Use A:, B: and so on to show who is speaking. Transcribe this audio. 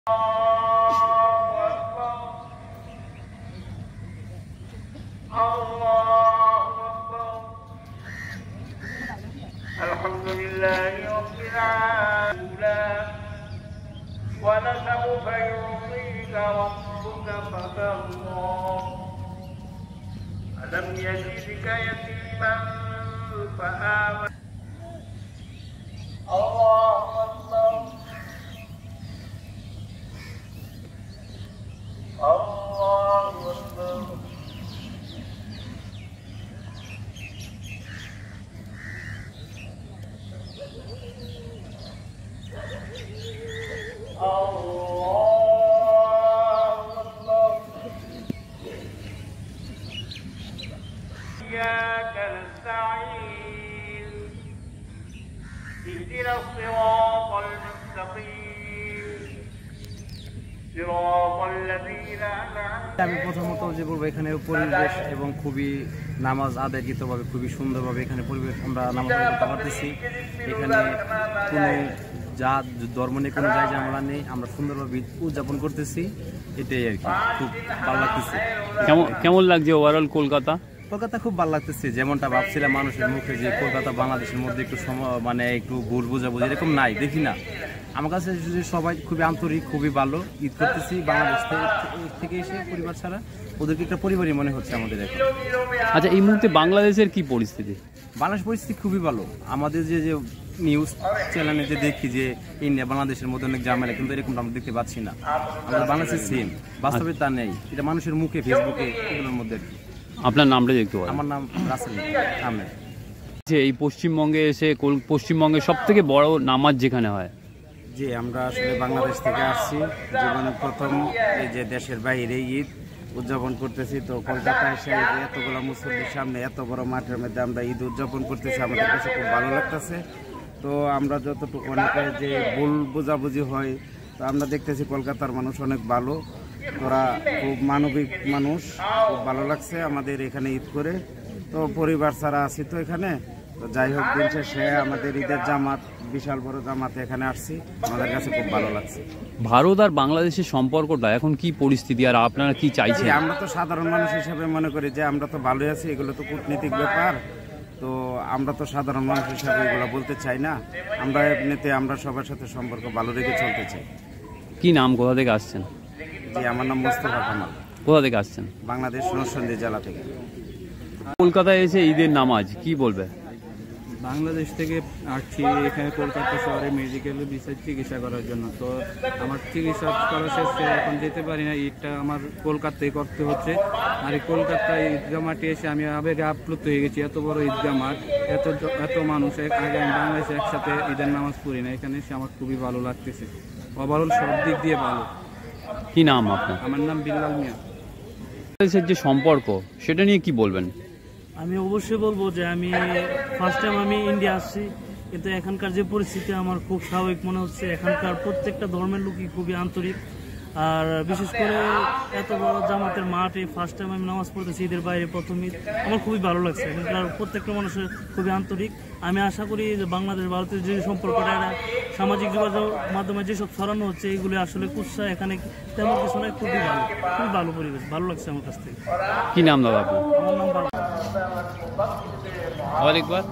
A: الحمد لله رب العالمين ولسوف يعطيك ربك فترضى ألم يجدك يتيما فآوى الله أكبر الله أكبر إياك نستعين اهدنا الصراط المستقيم صراط الذين أنعمت
B: আমি প্রথমত যে বলবো এখানে পরিবেশ এবং খুবই নামাজ আদায়কৃতভাবে খুবই সুন্দরভাবে এখানে পরিবেশ আমরা নামাজ পড়তে পারতেছি। এখানে কোনো জাত ধর্ম নিয়ে কোনো জায়গা ঝামেলা নেই, আমরা সুন্দরভাবে উদযাপন করতেছি, এটাই আর কি। খুব ভালো লাগতেছে।
C: কেমন লাগছে ওভারঅল কলকাতা?
B: কলকাতা খুব ভালো লাগতেছে। যেমনটা ভাবছিলাম মানুষের মুখে যে কলকাতা বাংলাদেশের মধ্যে একটু মানে একটু ভুল বোঝাবুঝি এরকম নাই, দেখি না। আমার কাছে সবাই খুবই আন্তরিক, খুবই ভালো। ঈদ করতেছি বাংলাদেশ থেকে এসে পরিবার ছাড়া, ওদেরকে একটা পরিবারই মনে হচ্ছে আমাদের এখন।
C: আচ্ছা, এই মুহূর্তে বাংলাদেশের কি পরিস্থিতি?
B: বাংলাদেশ পরিস্থিতি খুবই ভালো। আমাদের যে নিউজ চ্যানেলে যে দেখি যে ইন্ডিয়া বাংলাদেশের মধ্যে অনেক ঝামেলা, কিন্তু এরকম আমরা দেখতে পাচ্ছি না। আমাদের বাংলাদেশের সেম, বাস্তবে তা নেই। এটা মানুষের মুখে, ফেসবুকে, এগুলোর মধ্যে।
C: আপনার নামটা দেখতে পারেন।
B: আমার নাম রাসেল আহমেদ।
C: এই পশ্চিমবঙ্গে এসে পশ্চিমবঙ্গের সব থেকে বড় নামাজ যেখানে হয়।
B: জি, আমরা আসলে বাংলাদেশ থেকে আসছি, জীবনে প্রথম এই যে দেশের বাইরে ঈদ উদযাপন করতেছি। তো কলকাতায় এসে এতগুলো মুসল্লির সামনে এত বড় মাঠের মধ্যে আমরা ঈদ উদযাপন করতেছি, আমাদের কাছে খুব ভালো লাগতেছে। তো আমরা যতটুকু অনেকে যে ভুল বোঝাবুঝি হয়, তো আমরা দেখতেছি কলকাতার মানুষ অনেক ভালো, তোরা খুব মানবিক মানুষ, খুব ভালো লাগছে আমাদের এখানে ঈদ করে। তো পরিবার ছাড়া আছি তো এখানে। তো যাই হোক, দিন শেষে আমাদের ঈদের জামাত, বিশাল বড় জামাতে এখানে আসছি, আমাদের কাছে খুব ভালো লাগছে।
C: ভারত আর বাংলাদেশের সম্পর্কটা এখন কি পরিস্থিতি আর আপনারা কি চাইছেন?
B: আমরা তো সাধারণ মানুষ হিসেবে মনে করি যে আমরা তো ভালোই আছি, এগুলো তো কূটনীতিক ব্যাপার। তো আমরা তো সাধারণ মানুষ হিসাবে এগুলো বলতে চাই না। আমরা এমনিতে আমরা সবার সাথে সম্পর্ক ভালো রেখে চলতে চাই।
C: কি নাম, কোথা থেকে আসছেন?
B: জি, আমার নাম মোস্তফা কামাল।
C: কোথা থেকে আসছেন?
B: বাংলাদেশ নরসিংদী জেলা থেকে।
C: কলকাতায় এসে ঈদের নামাজ কি বলবে?
D: বাংলাদেশ থেকে আসছি এখানে কলকাতা শহরে মেডিকেলে চিকিৎসা করার জন্য। তো আমার চিকিৎসা করা শেষে এখন যেতে পারি না, ঈদটা আমার কলকাতায় করতে হচ্ছে। আর এই কলকাতায় ঈদগাহ মাঠে এসে আমি আবেগে আপ্লুত হয়ে গেছি। এত বড় ঈদগাহ মাঠ, এত মানুষ, আগে আমি বাংলাদেশে একসাথে ঈদের নামাজ পড়ি না। এখানে এসে আমার খুবই ভালো লাগতেছে, ওভারঅল সব দিক দিয়ে ভালো।
C: কি নাম আপনার?
D: আমার নাম বিল্লাল মিয়া।
C: বাংলাদেশের যে সম্পর্ক সেটা নিয়ে কি বলবেন?
E: আমি অবশ্যই বলবো যে আমি ফার্স্ট টাইম আমি ইন্ডিয়া আসছি, কিন্তু এখানকার যে পরিস্থিতি আমার খুব স্বাভাবিক মনে হচ্ছে। এখানকার প্রত্যেকটা ধর্মের লোকই খুবই আন্তরিক। আর বিশেষ করে এত বড় জামাতের মাঠে ফার্স্ট টাইম আমি নামাজ পড়তেছি, ঈদের বাইরে প্রথম ঈদ, আমার খুবই ভালো লাগছে। এখানকার প্রত্যেকটা মানুষের খুবই আন্তরিক। আমি আশা করি যে বাংলাদেশ ভারতের যে সম্পর্কটা এটা সামাজিক যোগাযোগ মাধ্যমে যেসব ছড়ানো হচ্ছে, এইগুলি আসলে কুৎসা, এখানে তেমন কিছু নয়। খুবই ভালো পরিবেশ, ভালো লাগছে আমার কাছ থেকে।
C: কি নাম দাদা আপনার?
E: আমার নাম
C: আরেকবার।